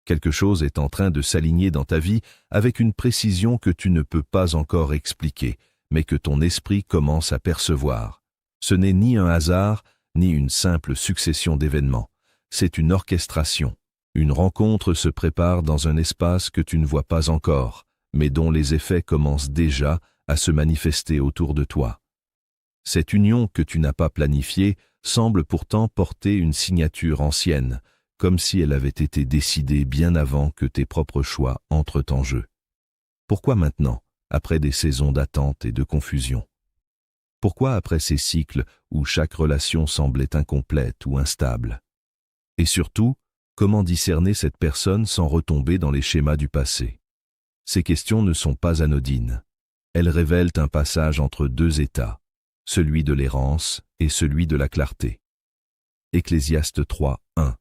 Quelque chose est en train de s'aligner dans ta vie avec une précision que tu ne peux pas encore expliquer, mais que ton esprit commence à percevoir. Ce n'est ni un hasard, ni une simple succession d'événements. C'est une orchestration. Une rencontre se prépare dans un espace que tu ne vois pas encore, mais dont les effets commencent déjà à se manifester autour de toi. Cette union que tu n'as pas planifiée semble pourtant porter une signature ancienne, comme si elle avait été décidée bien avant que tes propres choix entrent en jeu. Pourquoi maintenant, après des saisons d'attente et de confusion? Pourquoi après ces cycles où chaque relation semblait incomplète ou instable? Et surtout, comment discerner cette personne sans retomber dans les schémas du passé? Ces questions ne sont pas anodines. Elles révèlent un passage entre deux états, celui de l'errance et celui de la clarté. Ecclésiaste 3, 1.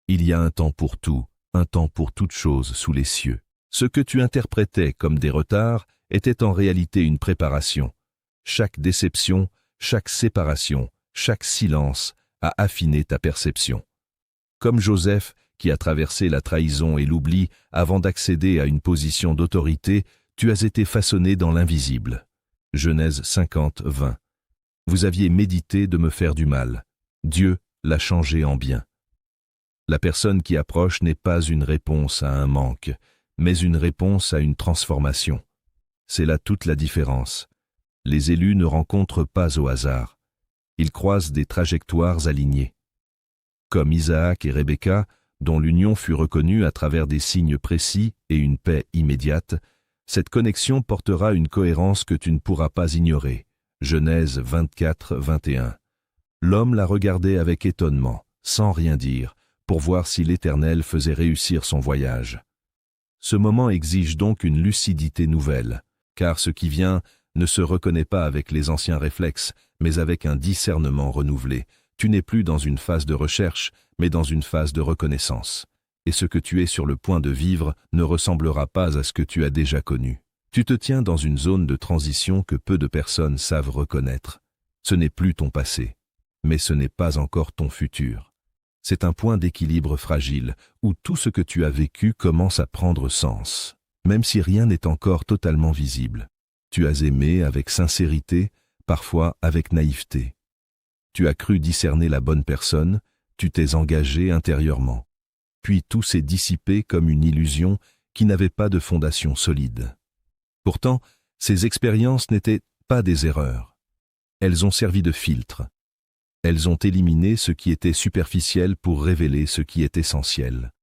Il y a un temps pour tout, un temps pour toute chose sous les cieux. Ce que tu interprétais comme des retards était en réalité une préparation. Chaque déception, chaque séparation, chaque silence a affiné ta perception. Comme Joseph, qui a traversé la trahison et l'oubli avant d'accéder à une position d'autorité, tu as été façonné dans l'invisible. Genèse 50, 20. Vous aviez médité de me faire du mal. Dieu l'a changé en bien. La personne qui approche n'est pas une réponse à un manque, mais une réponse à une transformation. C'est là toute la différence. Les élus ne rencontrent pas au hasard. Ils croisent des trajectoires alignées. Comme Isaac et Rebecca, dont l'union fut reconnue à travers des signes précis et une paix immédiate, cette connexion portera une cohérence que tu ne pourras pas ignorer. Genèse 24, 21. L'homme la regardait avec étonnement, sans rien dire, pour voir si l'Éternel faisait réussir son voyage. Ce moment exige donc une lucidité nouvelle, car ce qui vient ne se reconnaît pas avec les anciens réflexes, mais avec un discernement renouvelé. Tu n'es plus dans une phase de recherche, mais dans une phase de reconnaissance. Et ce que tu es sur le point de vivre ne ressemblera pas à ce que tu as déjà connu. Tu te tiens dans une zone de transition que peu de personnes savent reconnaître. Ce n'est plus ton passé, mais ce n'est pas encore ton futur. C'est un point d'équilibre fragile, où tout ce que tu as vécu commence à prendre sens, même si rien n'est encore totalement visible. Tu as aimé avec sincérité, parfois avec naïveté. Tu as cru discerner la bonne personne, tu t'es engagé intérieurement. Puis tout s'est dissipé comme une illusion qui n'avait pas de fondation solide. Pourtant, ces expériences n'étaient pas des erreurs. Elles ont servi de filtre. Elles ont éliminé ce qui était superficiel pour révéler ce qui est essentiel.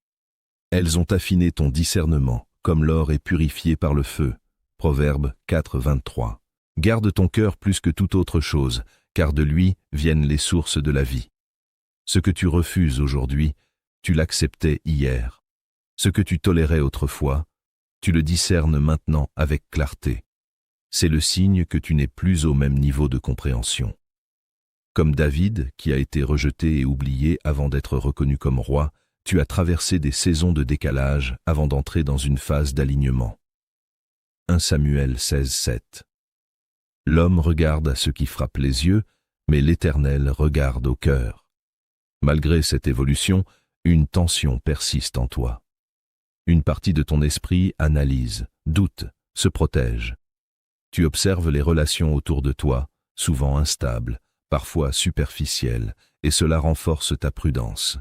Elles ont affiné ton discernement, comme l'or est purifié par le feu. Proverbe 4, 23. Garde ton cœur plus que toute autre chose, car de lui viennent les sources de la vie. Ce que tu refuses aujourd'hui, tu l'acceptais hier. Ce que tu tolérais autrefois, tu le discernes maintenant avec clarté. C'est le signe que tu n'es plus au même niveau de compréhension. Comme David, qui a été rejeté et oublié avant d'être reconnu comme roi, tu as traversé des saisons de décalage avant d'entrer dans une phase d'alignement. 1 Samuel 16, 7. L'homme regarde à ce qui frappe les yeux, mais l'Éternel regarde au cœur. Malgré cette évolution, une tension persiste en toi. Une partie de ton esprit analyse, doute, se protège. Tu observes les relations autour de toi, souvent instables, parfois superficielles, et cela renforce ta prudence.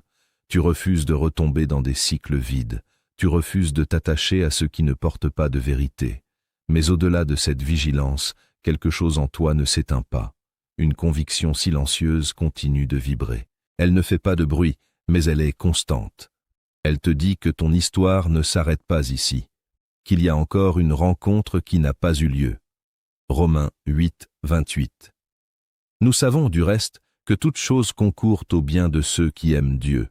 Tu refuses de retomber dans des cycles vides. Tu refuses de t'attacher à ce qui ne porte pas de vérité. Mais au-delà de cette vigilance, quelque chose en toi ne s'éteint pas. Une conviction silencieuse continue de vibrer. Elle ne fait pas de bruit, mais elle est constante. Elle te dit que ton histoire ne s'arrête pas ici, qu'il y a encore une rencontre qui n'a pas eu lieu. Romains 8, 28. Nous savons du reste que toute chose concourt au bien de ceux qui aiment Dieu.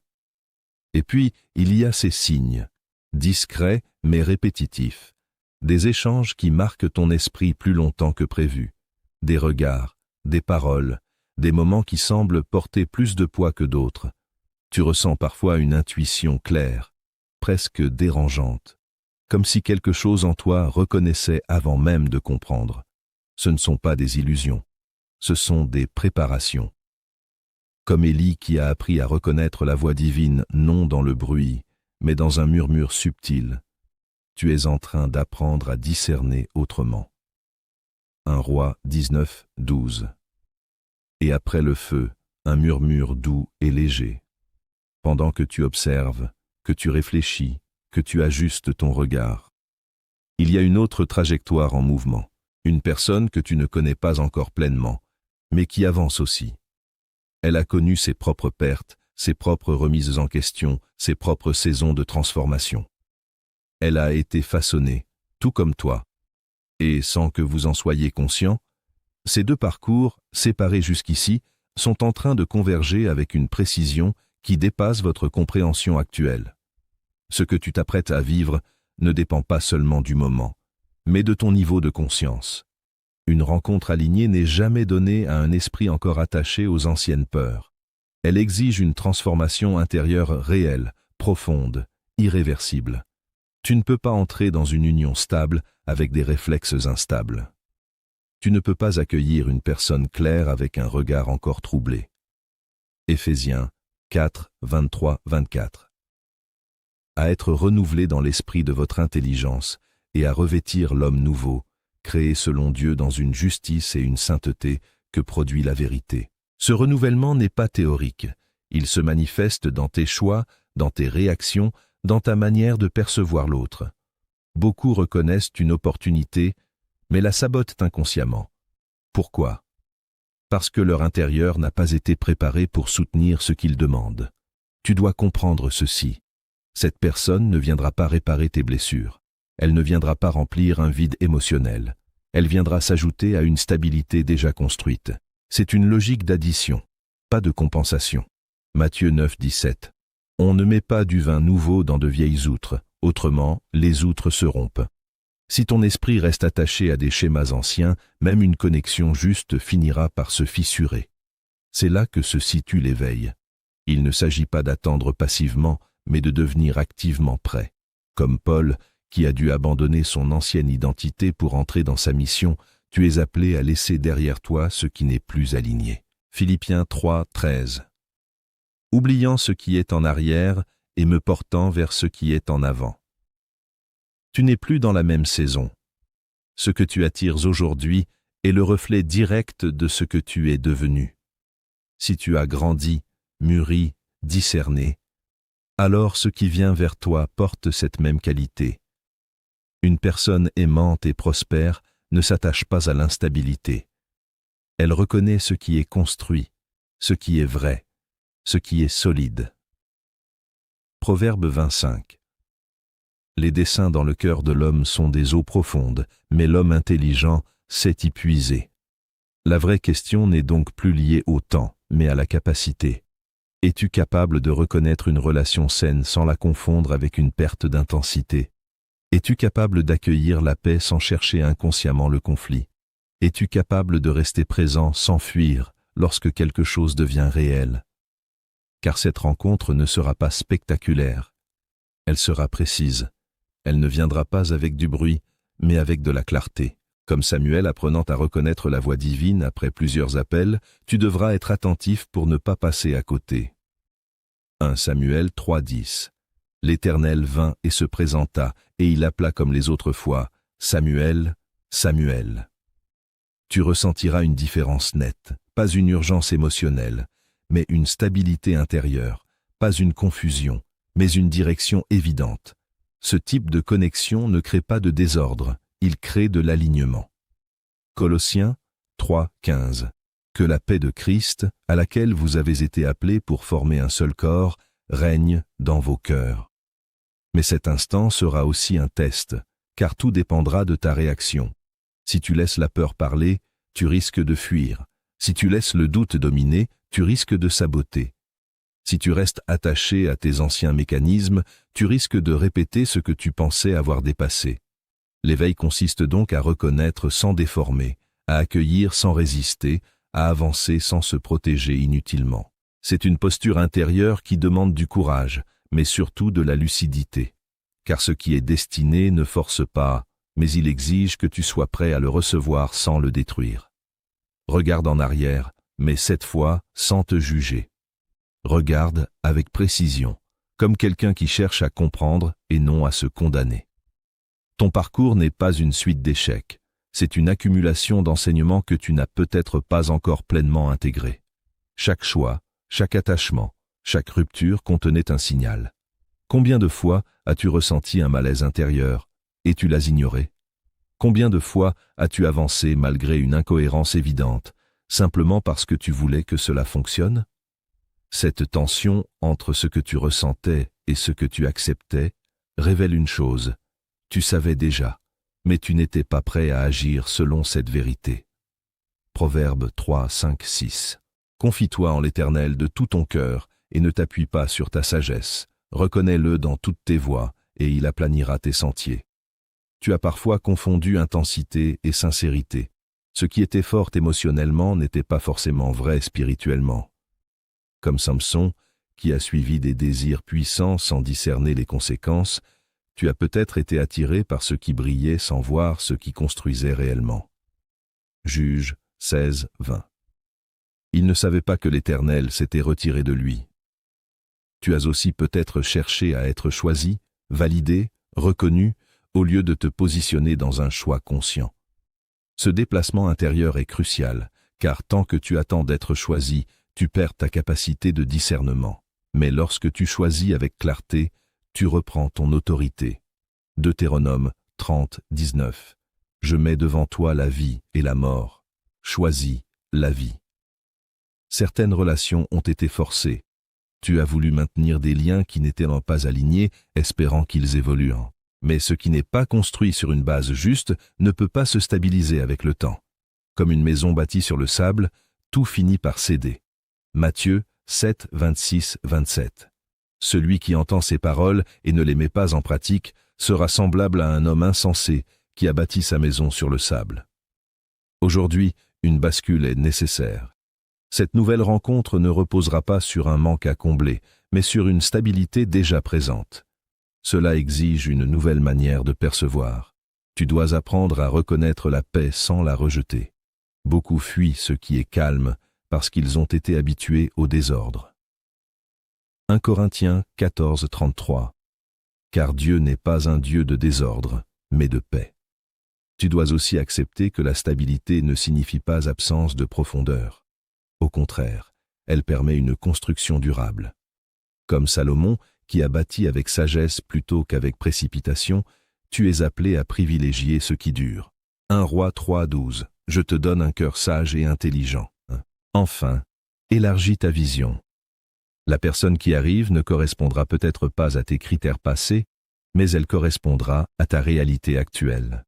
Et puis, il y a ces signes, discrets mais répétitifs, des échanges qui marquent ton esprit plus longtemps que prévu, des regards, des paroles, des moments qui semblent porter plus de poids que d'autres. Tu ressens parfois une intuition claire, presque dérangeante, comme si quelque chose en toi reconnaissait avant même de comprendre. Ce ne sont pas des illusions, ce sont des préparations. Comme Élie qui a appris à reconnaître la voix divine non dans le bruit, mais dans un murmure subtil. Tu es en train d'apprendre à discerner autrement. 1 Roi 19, 12. Et après le feu, un murmure doux et léger. Pendant que tu observes, que tu réfléchis, que tu ajustes ton regard. Il y a une autre trajectoire en mouvement, une personne que tu ne connais pas encore pleinement, mais qui avance aussi. Elle a connu ses propres pertes, ses propres remises en question, ses propres saisons de transformation. Elle a été façonnée, tout comme toi. Et sans que vous en soyez conscient, ces deux parcours, séparés jusqu'ici, sont en train de converger avec une précision qui dépasse votre compréhension actuelle. Ce que tu t'apprêtes à vivre ne dépend pas seulement du moment, mais de ton niveau de conscience. Une rencontre alignée n'est jamais donnée à un esprit encore attaché aux anciennes peurs. Elle exige une transformation intérieure réelle, profonde, irréversible. Tu ne peux pas entrer dans une union stable avec des réflexes instables. Tu ne peux pas accueillir une personne claire avec un regard encore troublé. Éphésiens 4, 23, 24. À être renouvelé dans l'esprit de votre intelligence et à revêtir l'homme nouveau, créé selon Dieu dans une justice et une sainteté que produit la vérité. Ce renouvellement n'est pas théorique. Il se manifeste dans tes choix, dans tes réactions, dans ta manière de percevoir l'autre. Beaucoup reconnaissent une opportunité, mais la sabotent inconsciemment. Pourquoi? Parce que leur intérieur n'a pas été préparé pour soutenir ce qu'ils demandent. Tu dois comprendre ceci. Cette personne ne viendra pas réparer tes blessures. Elle ne viendra pas remplir un vide émotionnel. Elle viendra s'ajouter à une stabilité déjà construite. C'est une logique d'addition, pas de compensation. Matthieu 9, 17. On ne met pas du vin nouveau dans de vieilles outres, autrement, les outres se rompent. Si ton esprit reste attaché à des schémas anciens, même une connexion juste finira par se fissurer. C'est là que se situe l'éveil. Il ne s'agit pas d'attendre passivement, mais de devenir activement prêt. Comme Paul, qui a dû abandonner son ancienne identité pour entrer dans sa mission, tu es appelé à laisser derrière toi ce qui n'est plus aligné. Philippiens 3, 13. Oubliant ce qui est en arrière et me portant vers ce qui est en avant. Tu n'es plus dans la même saison. Ce que tu attires aujourd'hui est le reflet direct de ce que tu es devenu. Si tu as grandi, mûri, discerné, alors ce qui vient vers toi porte cette même qualité. Une personne aimante et prospère ne s'attache pas à l'instabilité. Elle reconnaît ce qui est construit, ce qui est vrai, ce qui est solide. Proverbe 25. Les desseins dans le cœur de l'homme sont des eaux profondes, mais l'homme intelligent sait y puiser. La vraie question n'est donc plus liée au temps, mais à la capacité. Es-tu capable de reconnaître une relation saine sans la confondre avec une perte d'intensité? Es-tu capable d'accueillir la paix sans chercher inconsciemment le conflit? Es-tu capable de rester présent sans fuir lorsque quelque chose devient réel? Car cette rencontre ne sera pas spectaculaire. Elle sera précise. Elle ne viendra pas avec du bruit, mais avec de la clarté. Comme Samuel apprenant à reconnaître la voix divine après plusieurs appels, tu devras être attentif pour ne pas passer à côté. 1 Samuel 3, 10. L'Éternel vint et se présenta, et il appela comme les autres fois, « Samuel, Samuel ». Tu ressentiras une différence nette, pas une urgence émotionnelle, mais une stabilité intérieure, pas une confusion, mais une direction évidente. Ce type de connexion ne crée pas de désordre, il crée de l'alignement. Colossiens 3, 15. Que la paix de Christ, à laquelle vous avez été appelés pour former un seul corps, règne dans vos cœurs. Mais cet instant sera aussi un test, car tout dépendra de ta réaction. Si tu laisses la peur parler, tu risques de fuir. Si tu laisses le doute dominer, tu risques de saboter. Si tu restes attaché à tes anciens mécanismes, tu risques de répéter ce que tu pensais avoir dépassé. L'éveil consiste donc à reconnaître sans déformer, à accueillir sans résister, à avancer sans se protéger inutilement. C'est une posture intérieure qui demande du courage, mais surtout de la lucidité. Car ce qui est destiné ne force pas, mais il exige que tu sois prêt à le recevoir sans le détruire. Regarde en arrière, mais cette fois sans te juger. Regarde avec précision. comme quelqu'un qui cherche à comprendre et non à se condamner. Ton parcours n'est pas une suite d'échecs, c'est une accumulation d'enseignements que tu n'as peut-être pas encore pleinement intégrés. Chaque choix, chaque attachement, chaque rupture contenait un signal. Combien de fois as-tu ressenti un malaise intérieur et tu l'as ignoré? Combien de fois as-tu avancé malgré une incohérence évidente, simplement parce que tu voulais que cela fonctionne? Cette tension entre ce que tu ressentais et ce que tu acceptais révèle une chose. Tu savais déjà, mais tu n'étais pas prêt à agir selon cette vérité. Proverbe 3, 5, 6. Confie-toi en l'Éternel de tout ton cœur et ne t'appuie pas sur ta sagesse. Reconnais-le dans toutes tes voies et il aplanira tes sentiers. Tu as parfois confondu intensité et sincérité. Ce qui était fort émotionnellement n'était pas forcément vrai spirituellement. Comme Samson, qui a suivi des désirs puissants sans discerner les conséquences, tu as peut-être été attiré par ce qui brillait sans voir ce qui construisait réellement. Juge 16, 20. Il ne savait pas que l'Éternel s'était retiré de lui. Tu as aussi peut-être cherché à être choisi, validé, reconnu, au lieu de te positionner dans un choix conscient. Ce déplacement intérieur est crucial, car tant que tu attends d'être choisi, tu perds ta capacité de discernement. Mais lorsque tu choisis avec clarté, tu reprends ton autorité. Deutéronome 30, 19. Je mets devant toi la vie et la mort. Choisis la vie. Certaines relations ont été forcées. Tu as voulu maintenir des liens qui n'étaient pas alignés, espérant qu'ils évoluent. Mais ce qui n'est pas construit sur une base juste ne peut pas se stabiliser avec le temps. Comme une maison bâtie sur le sable, tout finit par céder. Matthieu 7, 26, 27. Celui qui entend ces paroles et ne les met pas en pratique sera semblable à un homme insensé qui a bâti sa maison sur le sable. Aujourd'hui, une bascule est nécessaire. Cette nouvelle rencontre ne reposera pas sur un manque à combler, mais sur une stabilité déjà présente. Cela exige une nouvelle manière de percevoir. Tu dois apprendre à reconnaître la paix sans la rejeter. Beaucoup fuient ce qui est calme parce qu'ils ont été habitués au désordre. 1 Corinthiens 14, 33. Car Dieu n'est pas un Dieu de désordre, mais de paix. Tu dois aussi accepter que la stabilité ne signifie pas absence de profondeur. Au contraire, elle permet une construction durable. Comme Salomon, qui a bâti avec sagesse plutôt qu'avec précipitation, tu es appelé à privilégier ce qui dure. 1 Roi 3, 12. Je te donne un cœur sage et intelligent. Enfin, élargis ta vision. La personne qui arrive ne correspondra peut-être pas à tes critères passés, mais elle correspondra à ta réalité actuelle.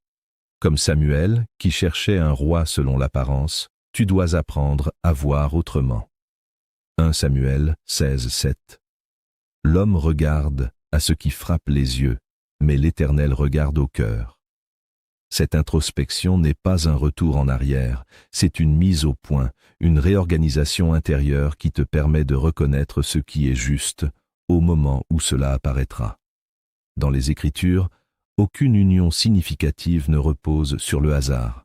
Comme Samuel, qui cherchait un roi selon l'apparence, tu dois apprendre à voir autrement. 1 Samuel 16, 7. L'homme regarde à ce qui frappe les yeux, mais l'Éternel regarde au cœur. Cette introspection n'est pas un retour en arrière, c'est une mise au point, une réorganisation intérieure qui te permet de reconnaître ce qui est juste au moment où cela apparaîtra. Dans les Écritures, aucune union significative ne repose sur le hasard.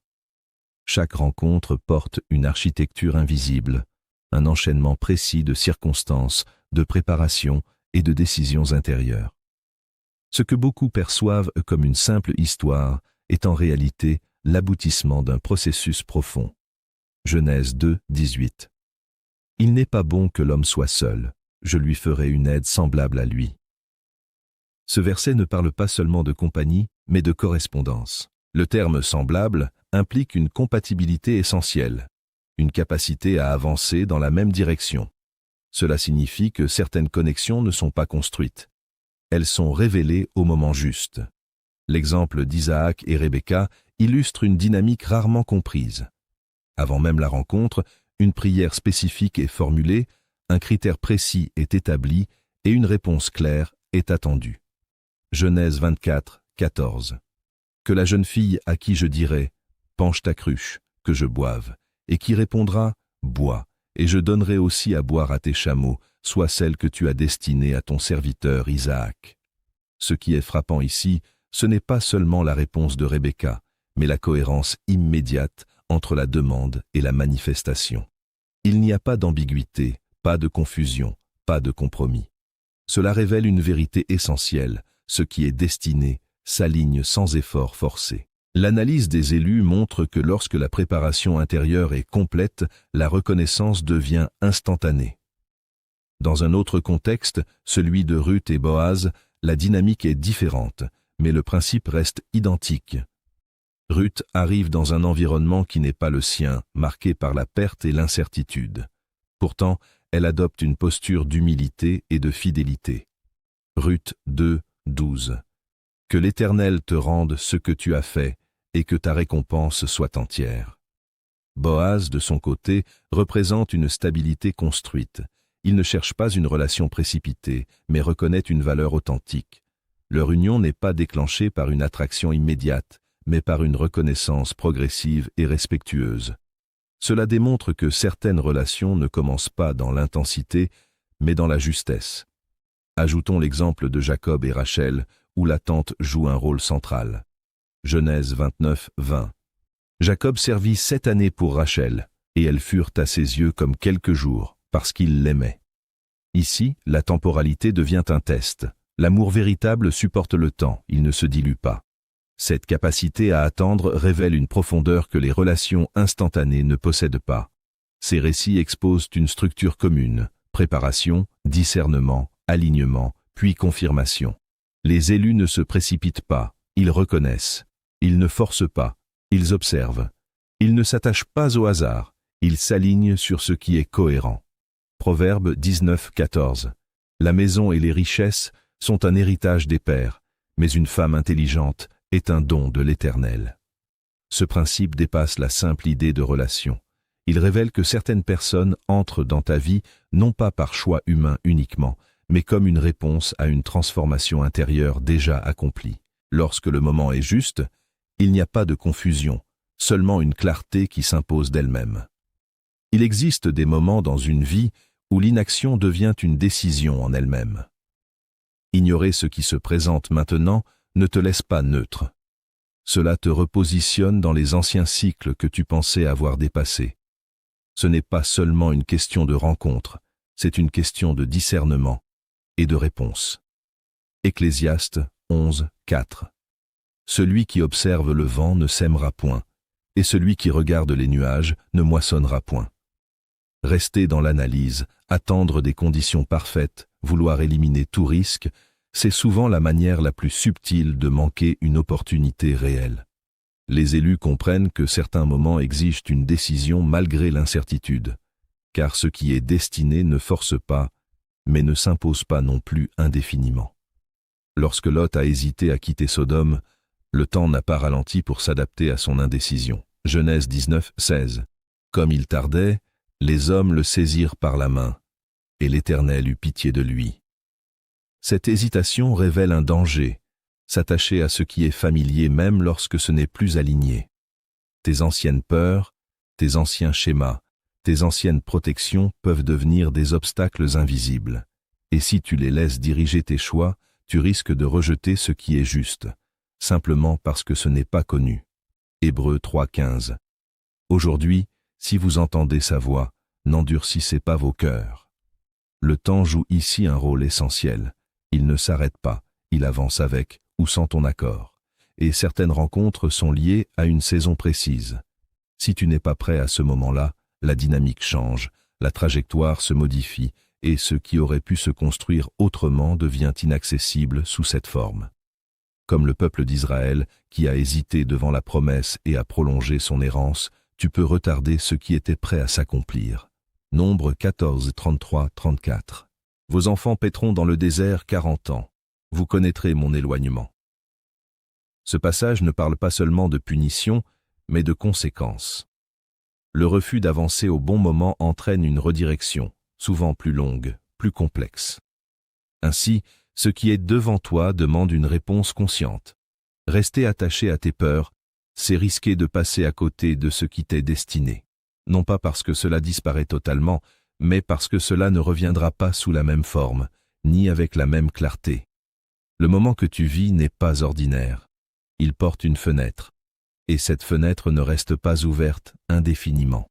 Chaque rencontre porte une architecture invisible, un enchaînement précis de circonstances, de préparations et de décisions intérieures. Ce que beaucoup perçoivent comme une simple histoire est en réalité l'aboutissement d'un processus profond. Genèse 2, 18. Il n'est pas bon que l'homme soit seul, je lui ferai une aide semblable à lui. Ce verset ne parle pas seulement de compagnie, mais de correspondance. Le terme « semblable » implique une compatibilité essentielle, une capacité à avancer dans la même direction. Cela signifie que certaines connexions ne sont pas construites. Elles sont révélées au moment juste. L'exemple d'Isaac et Rebecca illustre une dynamique rarement comprise. Avant même la rencontre, une prière spécifique est formulée, un critère précis est établi et une réponse claire est attendue. Genèse 24, 14. Que la jeune fille à qui je dirai « penche ta cruche, que je boive », et qui répondra « bois », et je donnerai aussi à boire à tes chameaux, soit celle que tu as destinée à ton serviteur Isaac. Ce qui est frappant ici, ce n'est pas seulement la réponse de Rebecca, mais la cohérence immédiate entre la demande et la manifestation. Il n'y a pas d'ambiguïté, pas de confusion, pas de compromis. Cela révèle une vérité essentielle, ce qui est destiné s'aligne sans effort forcé. L'analyse des élus montre que lorsque la préparation intérieure est complète, la reconnaissance devient instantanée. Dans un autre contexte, celui de Ruth et Boaz, la dynamique est différente, mais le principe reste identique. Ruth arrive dans un environnement qui n'est pas le sien, marqué par la perte et l'incertitude. Pourtant, elle adopte une posture d'humilité et de fidélité. Ruth 2, 12. Que l'Éternel te rende ce que tu as fait, et que ta récompense soit entière. Boaz, de son côté, représente une stabilité construite. Il ne cherche pas une relation précipitée, mais reconnaît une valeur authentique. Leur union n'est pas déclenchée par une attraction immédiate, mais par une reconnaissance progressive et respectueuse. Cela démontre que certaines relations ne commencent pas dans l'intensité, mais dans la justesse. Ajoutons l'exemple de Jacob et Rachel, où l'attente joue un rôle central. Genèse 29, 20. Jacob servit 7 années pour Rachel, et elles furent à ses yeux comme quelques jours, parce qu'il l'aimait. Ici, la temporalité devient un test. L'amour véritable supporte le temps, il ne se dilue pas. Cette capacité à attendre révèle une profondeur que les relations instantanées ne possèdent pas. Ces récits exposent une structure commune, préparation, discernement, alignement, puis confirmation. Les élus ne se précipitent pas, ils reconnaissent. Ils ne forcent pas, ils observent. Ils ne s'attachent pas au hasard, ils s'alignent sur ce qui est cohérent. Proverbe 19, 14. La maison et les richesses sont un héritage des pères, mais une femme intelligente est un don de l'Éternel. Ce principe dépasse la simple idée de relation. Il révèle que certaines personnes entrent dans ta vie non pas par choix humain uniquement, mais comme une réponse à une transformation intérieure déjà accomplie. Lorsque le moment est juste, il n'y a pas de confusion, seulement une clarté qui s'impose d'elle-même. Il existe des moments dans une vie où l'inaction devient une décision en elle-même. Ignorer ce qui se présente maintenant ne te laisse pas neutre. Cela te repositionne dans les anciens cycles que tu pensais avoir dépassés. Ce n'est pas seulement une question de rencontre, c'est une question de discernement et de réponse. Ecclésiaste 11, 4. Celui qui observe le vent ne sèmera point, et celui qui regarde les nuages ne moissonnera point. Rester dans l'analyse, attendre des conditions parfaites, vouloir éliminer tout risque, c'est souvent la manière la plus subtile de manquer une opportunité réelle. Les élus comprennent que certains moments exigent une décision malgré l'incertitude, car ce qui est destiné ne force pas, mais ne s'impose pas non plus indéfiniment. Lorsque Lot a hésité à quitter Sodome, le temps n'a pas ralenti pour s'adapter à son indécision. Genèse 19, 16. Comme il tardait, les hommes le saisirent par la main, et l'Éternel eut pitié de lui. Cette hésitation révèle un danger, s'attacher à ce qui est familier même lorsque ce n'est plus aligné. Tes anciennes peurs, tes anciens schémas, tes anciennes protections peuvent devenir des obstacles invisibles. Et si tu les laisses diriger tes choix, tu risques de rejeter ce qui est juste, simplement parce que ce n'est pas connu. Hébreux 3:15. Aujourd'hui, si vous entendez sa voix, n'endurcissez pas vos cœurs. Le temps joue ici un rôle essentiel. Il ne s'arrête pas, il avance avec ou sans ton accord. Et certaines rencontres sont liées à une saison précise. Si tu n'es pas prêt à ce moment-là, la dynamique change, la trajectoire se modifie, et ce qui aurait pu se construire autrement devient inaccessible sous cette forme. Comme le peuple d'Israël, qui a hésité devant la promesse et a prolongé son errance, tu peux retarder ce qui était prêt à s'accomplir. Nombre 14, 33, 34. Vos enfants paîtront dans le désert 40 ans. Vous connaîtrez mon éloignement. Ce passage ne parle pas seulement de punition, mais de conséquences. Le refus d'avancer au bon moment entraîne une redirection, souvent plus longue, plus complexe. Ainsi, ce qui est devant toi demande une réponse consciente. Rester attaché à tes peurs, c'est risquer de passer à côté de ce qui t'est destiné. Non pas parce que cela disparaît totalement, mais parce que cela ne reviendra pas sous la même forme, ni avec la même clarté. Le moment que tu vis n'est pas ordinaire. Il porte une fenêtre, et cette fenêtre ne reste pas ouverte indéfiniment.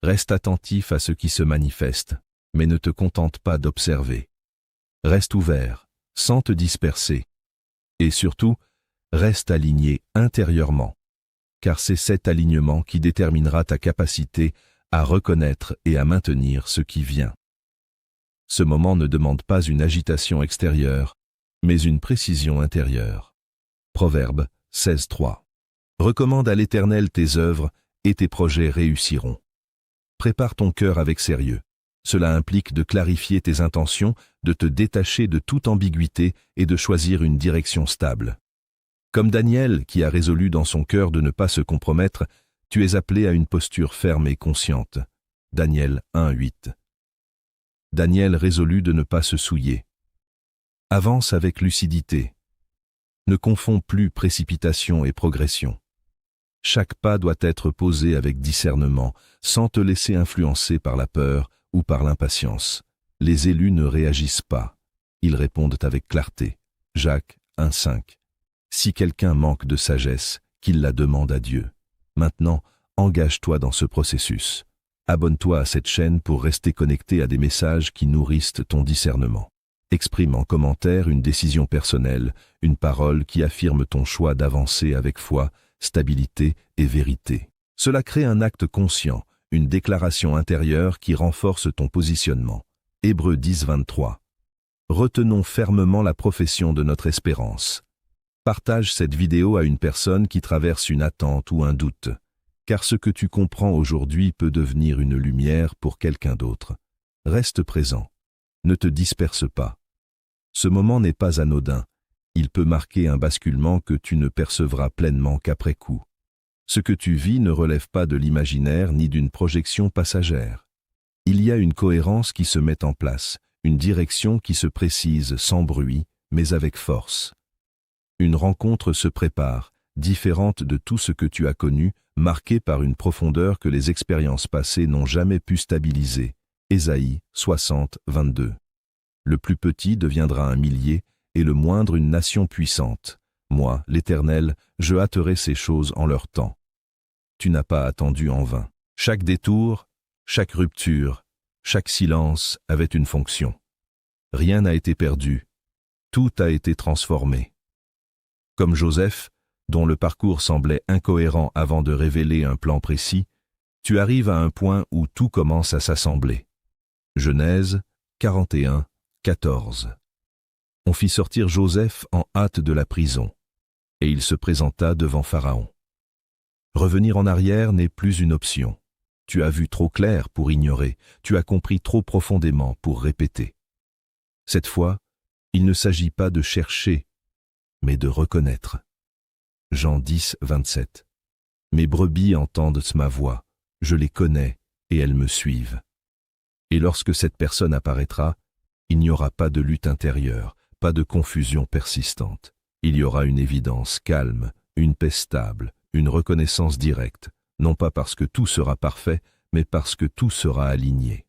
Reste attentif à ce qui se manifeste, mais ne te contente pas d'observer. Reste ouvert, sans te disperser. Et surtout, reste aligné intérieurement, car c'est cet alignement qui déterminera ta capacité à reconnaître et à maintenir ce qui vient. Ce moment ne demande pas une agitation extérieure, mais une précision intérieure. Proverbe 16:3. Recommande à l'Éternel tes œuvres et tes projets réussiront. Prépare ton cœur avec sérieux. Cela implique de clarifier tes intentions, de te détacher de toute ambiguïté et de choisir une direction stable. Comme Daniel, qui a résolu dans son cœur de ne pas se compromettre, tu es appelé à une posture ferme et consciente. Daniel 1:8. Daniel résolut de ne pas se souiller. Avance avec lucidité. Ne confonds plus précipitation et progression. Chaque pas doit être posé avec discernement, sans te laisser influencer par la peur ou par l'impatience. Les élus ne réagissent pas. Ils répondent avec clarté. Jacques 1:5. Si quelqu'un manque de sagesse, qu'il la demande à Dieu. Maintenant, engage-toi dans ce processus. Abonne-toi à cette chaîne pour rester connecté à des messages qui nourrissent ton discernement. Exprime en commentaire une décision personnelle, une parole qui affirme ton choix d'avancer avec foi, stabilité et vérité. Cela crée un acte conscient, une déclaration intérieure qui renforce ton positionnement. Hébreux 10:23. Retenons fermement la profession de notre espérance. Partage cette vidéo à une personne qui traverse une attente ou un doute, car ce que tu comprends aujourd'hui peut devenir une lumière pour quelqu'un d'autre. Reste présent. Ne te disperse pas. Ce moment n'est pas anodin. Il peut marquer un basculement que tu ne percevras pleinement qu'après coup. Ce que tu vis ne relève pas de l'imaginaire ni d'une projection passagère. Il y a une cohérence qui se met en place, une direction qui se précise sans bruit, mais avec force. Une rencontre se prépare, différente de tout ce que tu as connu, marquée par une profondeur que les expériences passées n'ont jamais pu stabiliser. Ésaïe 60:22. Le plus petit deviendra un millier, et le moindre une nation puissante. Moi, l'Éternel, je hâterai ces choses en leur temps. Tu n'as pas attendu en vain. Chaque détour, chaque rupture, chaque silence avait une fonction. Rien n'a été perdu. Tout a été transformé. Comme Joseph, dont le parcours semblait incohérent avant de révéler un plan précis, tu arrives à un point où tout commence à s'assembler. Genèse 41:14. On fit sortir Joseph en hâte de la prison, et il se présenta devant Pharaon. Revenir en arrière n'est plus une option. Tu as vu trop clair pour ignorer, tu as compris trop profondément pour répéter. Cette fois, il ne s'agit pas de chercher, mais de reconnaître. Jean 10:27. Mes brebis entendent ma voix, je les connais et elles me suivent. Et lorsque cette personne apparaîtra, il n'y aura pas de lutte intérieure, pas de confusion persistante. Il y aura une évidence calme, une paix stable, une reconnaissance directe, non pas parce que tout sera parfait, mais parce que tout sera aligné.